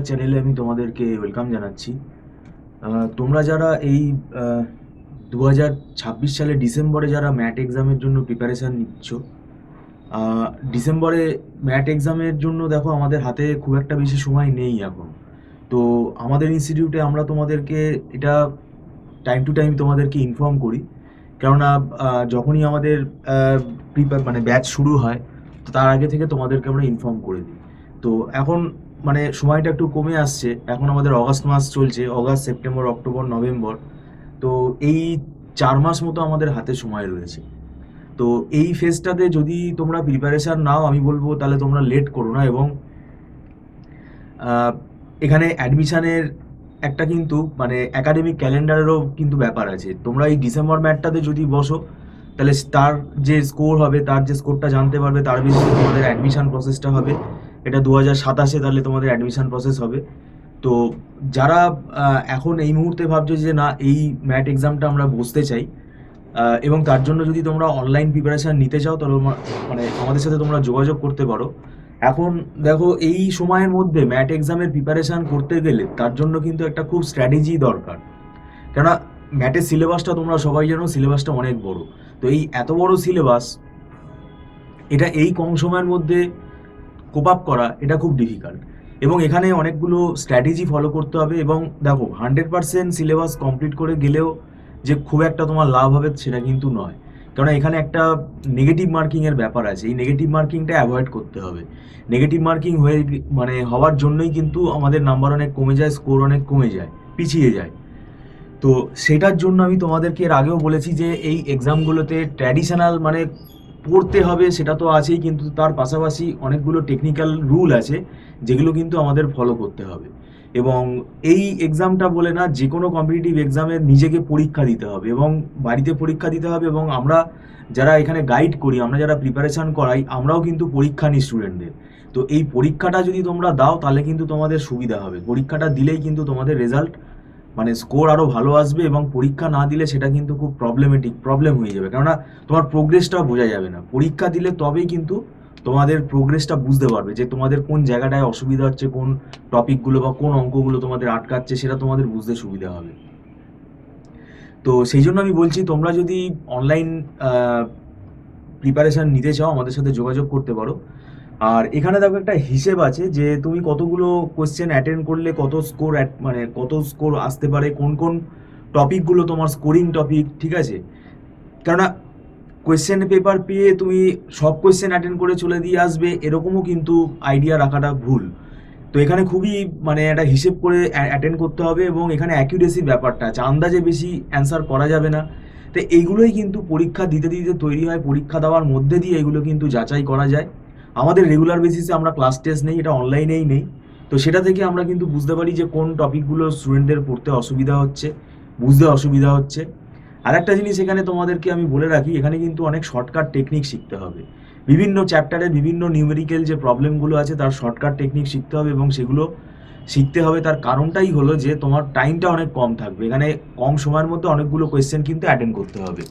চ্যানেলে আমি তোমাদেরকে ওয়েলকাম জানাচ্ছি। তোমরা যারা এই 2026 সালে ডিসেম্বরে যারা ম্যাট এক্সামের জন্য প্রিপারেশান নিচ্ছ, ডিসেম্বরে ম্যাট এক্সামের জন্য দেখো আমাদের হাতে খুব একটা বেশি সময় নেই এখন। তো আমাদের ইনস্টিটিউটে আমরা তোমাদেরকে এটা টাইম টু টাইম তোমাদেরকে ইনফর্ম করি, কেননা যখনই আমাদের মানে ব্যাচ শুরু হয়, তো তার আগে থেকে তোমাদেরকে আমরা ইনফর্ম করে দিই। তো এখন মানে সময়টা একটু কমে আসছে, এখন আমাদের অগাস্ট মাস চলছে, অগাস্ট, সেপ্টেম্বর, অক্টোবর, নভেম্বর। তো এই 4 মাস মতো আমাদের হাতে সময় রয়েছে। তো এই ফেজটাতে যদি তোমরা প্রিপারেশান নাও, আমি বলবো তাহলে তোমরা লেট করো না। এবং এখানে অ্যাডমিশানের একটা কিন্তু মানে একাডেমিক ক্যালেন্ডারেরও কিন্তু ব্যাপার আছে। তোমরা এই ডিসেম্বর ম্যাটটাতে যদি বসো, তাহলে তার যে স্কোর হবে, তার যে স্কোরটা জানতে পারবে, তার বেসিসে তোমাদের অ্যাডমিশান প্রসেসটা হবে। এটা 2027-এ তাহলে তোমাদের অ্যাডমিশান প্রসেস হবে। তো যারা এখন এই মুহূর্তে ভাবছো যে না, এই ম্যাট এক্সামটা আমরা বসতে চাই, এবং তার জন্য যদি তোমরা অনলাইন প্রিপারেশান নিতে চাও, তাহলে মানে আমাদের সাথে তোমরা যোগাযোগ করতে পারো। এখন দেখো, এই সময়ের মধ্যে ম্যাট এক্সামের প্রিপারেশান করতে গেলে তার জন্য কিন্তু একটা খুব স্ট্র্যাটেজি দরকার। কেননা ম্যাটের সিলেবাসটা তোমরা সবাই জানো, সিলেবাসটা অনেক বড়। তো এই এত বড় সিলেবাস, এটা এই কম সময়ের মধ্যে কোপ আপ করা এটা খুব ডিফিকাল্ট। এবং এখানে অনেকগুলো স্ট্র্যাটেজি ফলো করতে হবে। এবং দেখো, 100% সিলেবাস কমপ্লিট করে গেলেও যে খুব একটা তোমার লাভ হবে সেটা কিন্তু নয়। কারণ এখানে একটা নেগেটিভ মার্কিংয়ের ব্যাপার আছে, এই নেগেটিভ মার্কিংটা অ্যাভয়েড করতে হবে। নেগেটিভ মার্কিং মানে হওয়ার জন্যই কিন্তু আমাদের নাম্বার অনেক কমে যায়, স্কোর অনেক কমে যায়, পিছিয়ে যায়। তো সেটার জন্য আমি তোমাদেরকে এর আগেও বলেছি যে এই এক্সামগুলোতে ট্র্যাডিশনাল মানে পড়তে হবে, সেটা তো আছেই, কিন্তু তার পাশাপাশি অনেকগুলো টেকনিক্যাল রুল আছে যেগুলো কিন্তু আমাদের ফলো করতে হবে। এবং এই এক্সামটা বলে না, যে কোনো কম্পিটিটিভ এক্সামে নিজেকে পরীক্ষা দিতে হবে এবং বাড়িতে পরীক্ষা দিতে হবে। এবং আমরা যারা এখানে গাইড করি, আমরা যারা প্রিপারেশান করাই, আমরাও কিন্তু পরীক্ষা নিই স্টুডেন্টদের। তো এই পরীক্ষাটা যদি তোমরা দাও, তাহলে কিন্তু তোমাদের সুবিধা হবে। পরীক্ষাটা দিলেই কিন্তু তোমাদের রেজাল্ট মানে স্কোর আরও ভালো আসবে। এবং পরীক্ষা না দিলে সেটা কিন্তু খুব প্রবলেম হয়ে যাবে, কেননা তোমার প্রোগ্রেসটা বোঝা যাবে না। পরীক্ষা দিলে তবেই কিন্তু তোমাদের প্রোগ্রেসটা বুঝতে পারবে যে তোমাদের কোন জায়গাটায় অসুবিধা হচ্ছে, কোন টপিকগুলো বা কোন অঙ্কগুলো তোমাদের আটকাচ্ছে, সেটা তোমাদের বুঝতে সুবিধা হবে। তো সেই জন্য আমি বলছি, তোমরা যদি অনলাইন প্রিপারেশান নিতে চাও, আমাদের সাথে যোগাযোগ করতে পারো। আর এখানে দেখো, একটা হিসেব আছে যে তুমি কতগুলো কোয়েশ্চেন অ্যাটেন্ড করলে কত স্কোর, মানে কত স্কোর আসতে পারে, কোন কোন টপিকগুলো তোমার স্কোরিং টপিক, ঠিক আছে? কেননা কোয়েশ্চেন পেপার পেয়ে তুমি সব কোয়েশ্চেন অ্যাটেন্ড করে চলে দিয়ে আসবে, এরকমও কিন্তু আইডিয়া রাখাটা ভুল। তো এখানে খুবই মানে একটা হিসেব করে অ্যাটেন্ড করতে হবে। এবং এখানে অ্যাকিউরেসির ব্যাপারটা আছে, আন্দাজে বেশি অ্যান্সার করা যাবে না। তো এইগুলোই কিন্তু পরীক্ষা দিতে দিতে তৈরি হয়, পরীক্ষা দেওয়ার মধ্যে দিয়ে এগুলো কিন্তু যাচাই করা যায়। আমাদের রেগুলার বেসিসে আমরা ক্লাস টেস্ট নেই, এটা অনলাইনেই নেই। তো সেটা থেকে আমরা কিন্তু বুঝতে পারি যে কোন টপিকগুলো স্টুডেন্টদের পড়তে অসুবিধা হচ্ছে, বুঝতে অসুবিধা হচ্ছে। আর একটা জিনিস এখানে তোমাদেরকে আমি বলে রাখি, এখানে কিন্তু অনেক শর্টকাট টেকনিক শিখতে হবে। বিভিন্ন চ্যাপ্টারের বিভিন্ন নিউমেরিক্যাল যে প্রবলেমগুলো আছে, তার শর্টকাট টেকনিক শিখতে হবে। এবং সেগুলো শিখতে হবে তার কারণটাই হলো যে তোমার টাইমটা অনেক কম থাকবে, এখানে কম সময়ের মধ্যে অনেকগুলো কোয়েশ্চেন কিন্তু অ্যাটেন্ড করতে হবে।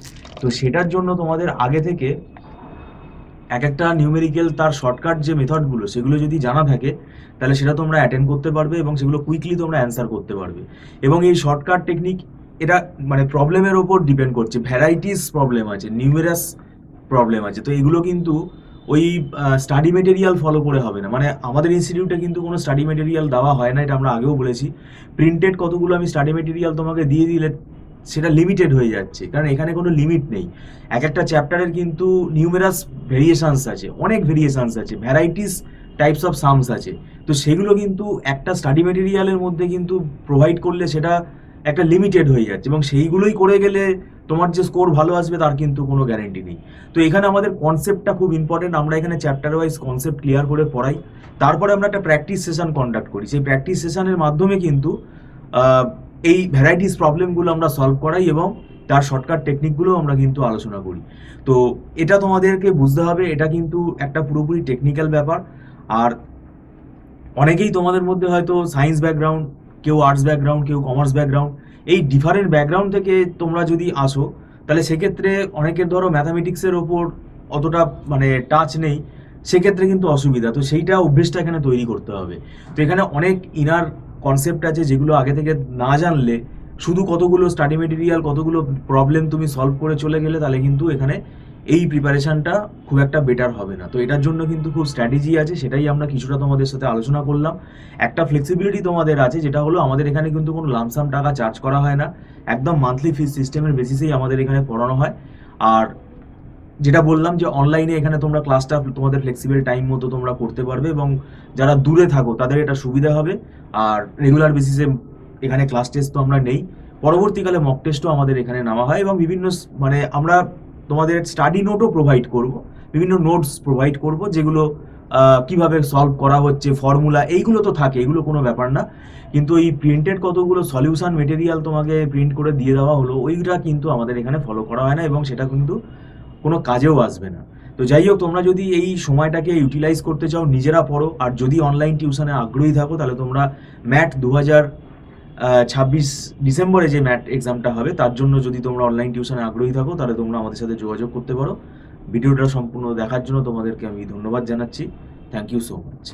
তো সেটার জন্য তোমাদের আগে থেকে এক একটা নিউমেরিক্যাল তার শর্টকাট যে মেথডগুলো, সেগুলো যদি জানা থাকে, তাহলে সেটা তোমরা অ্যাটেন্ড করতে পারবে এবং সেগুলো কুইকলি তোমরা অ্যান্সার করতে পারবে। এবং এই শর্টকাট টেকনিক, এটা মানে প্রবলেমের ওপর ডিপেন্ড করছে, ভ্যারাইটিস প্রবলেম আছে, নিউমেরাস প্রবলেম আছে। তো এগুলো কিন্তু ওই স্টাডি মেটেরিয়াল ফলো করে হবে না। মানে আমাদের ইনস্টিটিউটে কিন্তু কোনো স্টাডি মেটেরিয়াল দেওয়া হয় না, এটা আমরা আগেও বলেছি। প্রিন্টেড কতগুলো আমি স্টাডি মেটেরিয়াল তোমাকে দিয়ে দিলে সেটা লিমিটেড হয়ে যাচ্ছে, কারণ এখানে কোনো লিমিট নেই। এক একটা চ্যাপ্টারের কিন্তু নিউমেরাস ভেরিয়েশনস আছে, অনেক ভেরিয়েশনস আছে, ভ্যারাইটিস টাইপস অফ সামস আছে। তো সেগুলো কিন্তু একটা স্টাডি মেটেরিয়ালের মধ্যে কিন্তু প্রোভাইড করলে সেটা একটা লিমিটেড হয়ে যাচ্ছে, এবং সেইগুলোই করে গেলে তোমার যে স্কোর ভালো আসবে তার কিন্তু কোনো গ্যারেন্টি নেই। তো এখানে আমাদের কনসেপ্টটা খুব ইম্পর্টেন্ট, আমরা এখানে চ্যাপ্টার ওয়াইজ কনসেপ্ট ক্লিয়ার করে পড়াই। তারপরে আমরা একটা প্র্যাকটিস সেশন কন্ডাক্ট করি, সেই প্র্যাকটিস সেশনের মাধ্যমে কিন্তু এই ভ্যারাইটিস প্রবলেমগুলো আমরা সলভ করাই এবং তার শর্টকাট টেকনিকগুলো আমরা কিন্তু আলোচনা করি। তো এটা তোমাদেরকে বুঝতে হবে, এটা কিন্তু একটা পুরোপুরি টেকনিক্যাল ব্যাপার। আর অনেকেই তোমাদের মধ্যে হয়তো সায়েন্স ব্যাকগ্রাউন্ড, কেউ আর্টস ব্যাকগ্রাউন্ড, কেউ কমার্স ব্যাকগ্রাউন্ড, এই ডিফারেন্ট ব্যাকগ্রাউন্ড থেকে তোমরা যদি আসো, তাহলে সেক্ষেত্রে অনেকের ধরো ম্যাথামেটিক্সের ওপর অতটা মানে টাচ নেই, সেক্ষেত্রে কিন্তু অসুবিধা। তো সেইটা অভ্যেসটা এখানে তৈরি করতে হবে। তো এখানে অনেক ইনার কনসেপ্ট আছে যেগুলো আগে থেকে না জানলে, শুধু কতগুলো স্টাডি মেটেরিয়াল, কতগুলো প্রবলেম তুমি সলভ করে চলে গেলে, তাহলে কিন্তু এখানে এই প্রিপারেশনটা খুব একটা বেটার হবে না। তো এটার জন্য কিন্তু খুব স্ট্র্যাটেজি আছে, সেটাই আমরা কিছুটা তোমাদের সাথে আলোচনা করলাম। একটা ফ্লেক্সিবিলিটি তোমাদের আছে, যেটা হলো আমাদের এখানে কিন্তু কোনো লামসাম টাকা চার্জ করা হয় না, একদম মান্থলি ফিস সিস্টেমের বেসিসেই আমাদের এখানে পড়ানো হয়। আর যেটা বললাম যে অনলাইনে এখানে তোমরা ক্লাসটা তোমাদের ফ্লেক্সিবল টাইম মতো তোমরা করতে পারবে, এবং যারা দূরে থাকো তাদের এটা সুবিধা হবে। আর রেগুলার বেসিসে এখানে ক্লাস টেস্ট তো আমরা নেই, পরবর্তীকালে মক টেস্টও আমাদের এখানে নেওয়া হয়, এবং বিভিন্ন মানে আমরা তোমাদের স্টাডি নোটও প্রোভাইড করব, বিভিন্ন নোটস প্রোভাইড করব, যেগুলো কিভাবে সলভ করা হচ্ছে, ফর্মুলা এইগুলো তো থাকে, এগুলো কোনো ব্যাপার না। কিন্তু এই প্রিন্টেড কতগুলো সলিউশন মেটেরিয়াল তোমাকে প্রিন্ট করে দিয়ে দেওয়া হলো, ওইটা কিন্তু আমাদের এখানে ফলো করা হয় না, এবং সেটা কিন্তু কোনো কাজেও আসবে না। তো যাই হোক, তোমরা যদি এই সময়টাকে ইউটিলাইজ করতে চাও, নিজেরা পড়ো। আর যদি অনলাইন টিউশনে আগ্রহী থাকো, তাহলে তোমরা ম্যাট 2026 ডিসেম্বরে যে ম্যাট এক্সামটা হবে, তার জন্য যদি তোমরা অনলাইন টিউশনে আগ্রহী থাকো, তাহলে তোমরা আমাদের সাথে যোগাযোগ করতে পারো। ভিডিওটা সম্পূর্ণ দেখার জন্য তোমাদেরকে আমি ধন্যবাদ জানাচ্ছি। Thank you so much.